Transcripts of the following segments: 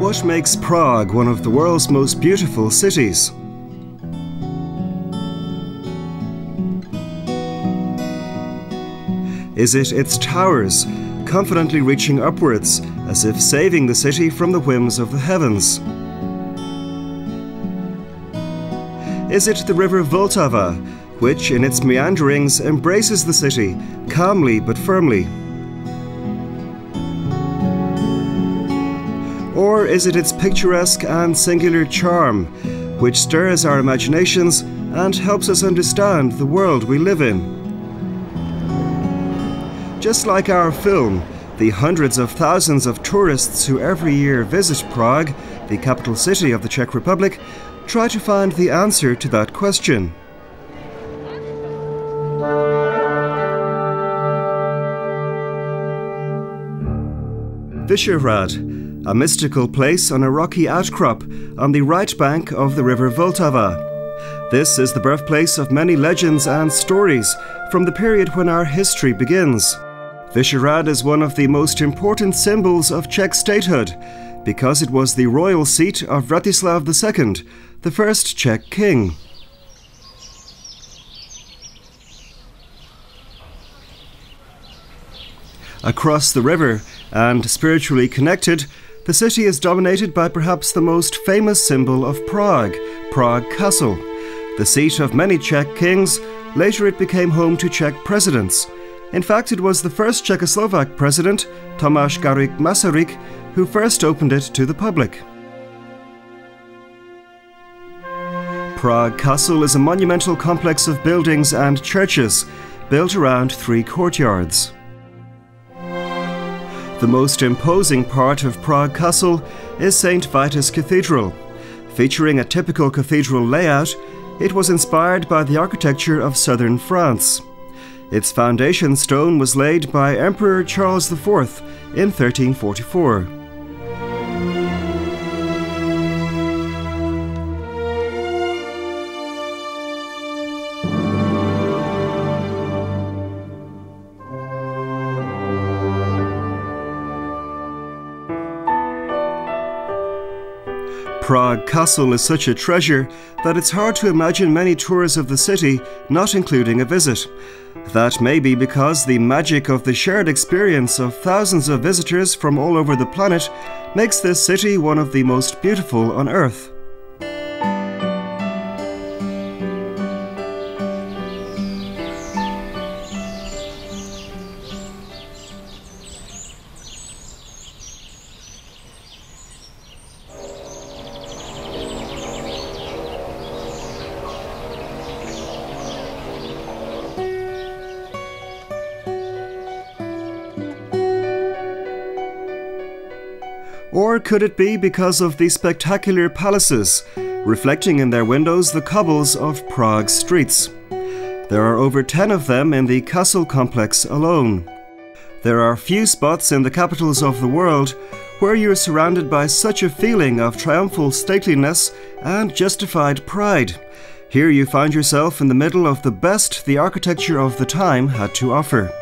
What makes Prague one of the world's most beautiful cities? Is it its towers, confidently reaching upwards, as if saving the city from the whims of the heavens? Is it the river Vltava, which in its meanderings embraces the city, calmly but firmly? Or is it its picturesque and singular charm, which stirs our imaginations and helps us understand the world we live in? Just like our film, the hundreds of thousands of tourists who every year visit Prague, the capital city of the Czech Republic, try to find the answer to that question. Vyšehrad, a mystical place on a rocky outcrop on the right bank of the river Vltava. This is the birthplace of many legends and stories from the period when our history begins. Vyšehrad is one of the most important symbols of Czech statehood because it was the royal seat of Vratislav II, the first Czech king. Across the river, and spiritually connected, the city is dominated by perhaps the most famous symbol of Prague, Prague Castle. The seat of many Czech kings, later it became home to Czech presidents. In fact, it was the first Czechoslovak president, Tomáš Garrigue Masaryk, who first opened it to the public. Prague Castle is a monumental complex of buildings and churches, built around 3 courtyards. The most imposing part of Prague Castle is St. Vitus Cathedral. Featuring a typical cathedral layout, it was inspired by the architecture of southern France. Its foundation stone was laid by Emperor Charles IV in 1344. Prague Castle is such a treasure that it's hard to imagine many tours of the city not including a visit. That may be because the magic of the shared experience of thousands of visitors from all over the planet makes this city one of the most beautiful on Earth. Or could it be because of the spectacular palaces, reflecting in their windows the cobbles of Prague's streets? There are over 10 of them in the castle complex alone. There are few spots in the capitals of the world where you're surrounded by such a feeling of triumphal stateliness and justified pride. Here you find yourself in the middle of the best the architecture of the time had to offer.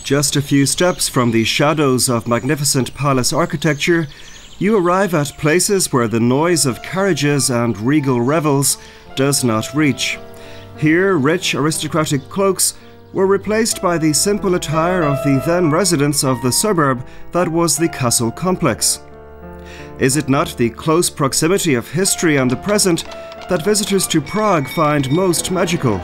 Just a few steps from the shadows of magnificent palace architecture, you arrive at places where the noise of carriages and regal revels does not reach. Here, rich aristocratic cloaks were replaced by the simple attire of the then residents of the suburb that was the castle complex. Is it not the close proximity of history and the present that visitors to Prague find most magical?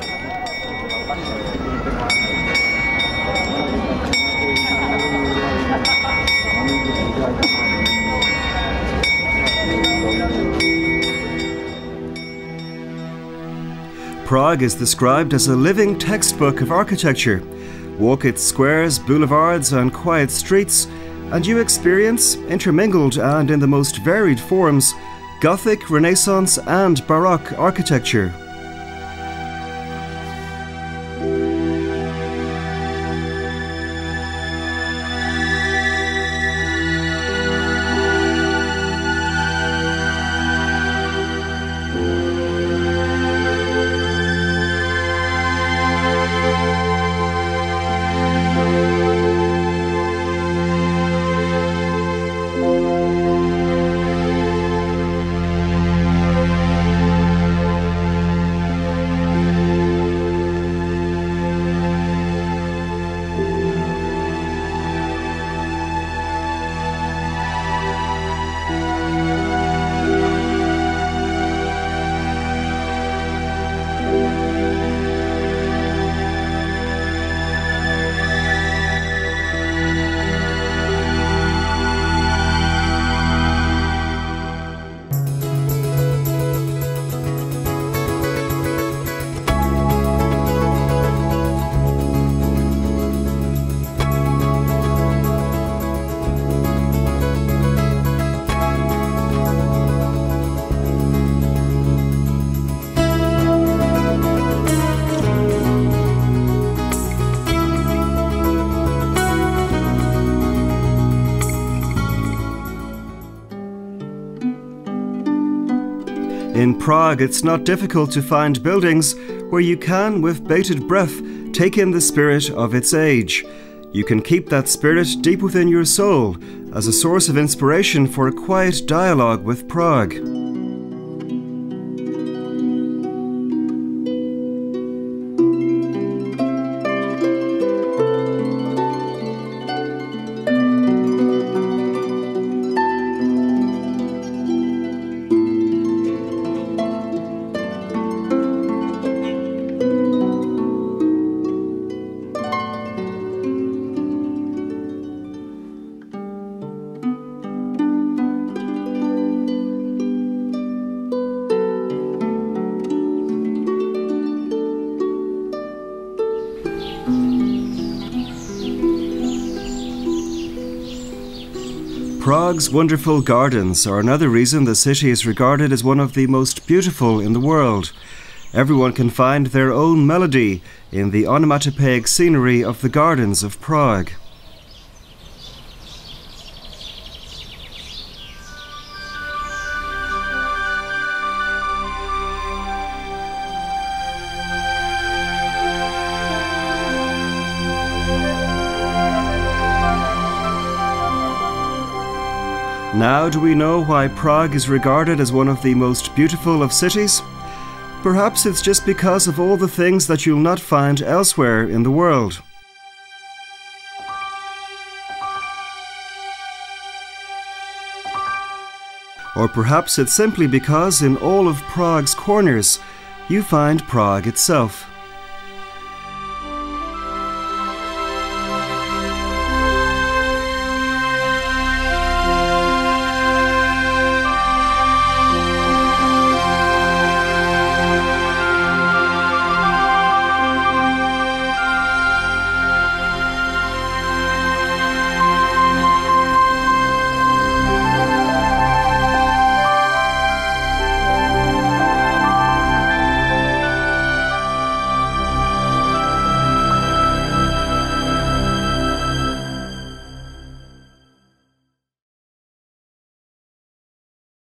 Prague is described as a living textbook of architecture. Walk its squares, boulevards and quiet streets, and you experience, intermingled and in the most varied forms, Gothic, Renaissance and Baroque architecture. In Prague, it's not difficult to find buildings where you can, with bated breath, take in the spirit of its age. You can keep that spirit deep within your soul as a source of inspiration for a quiet dialogue with Prague. Prague's wonderful gardens are another reason the city is regarded as one of the most beautiful in the world. Everyone can find their own melody in the onomatopoeic scenery of the gardens of Prague. Now do we know why Prague is regarded as one of the most beautiful of cities? Perhaps it's just because of all the things that you'll not find elsewhere in the world. Or perhaps it's simply because in all of Prague's corners, you find Prague itself.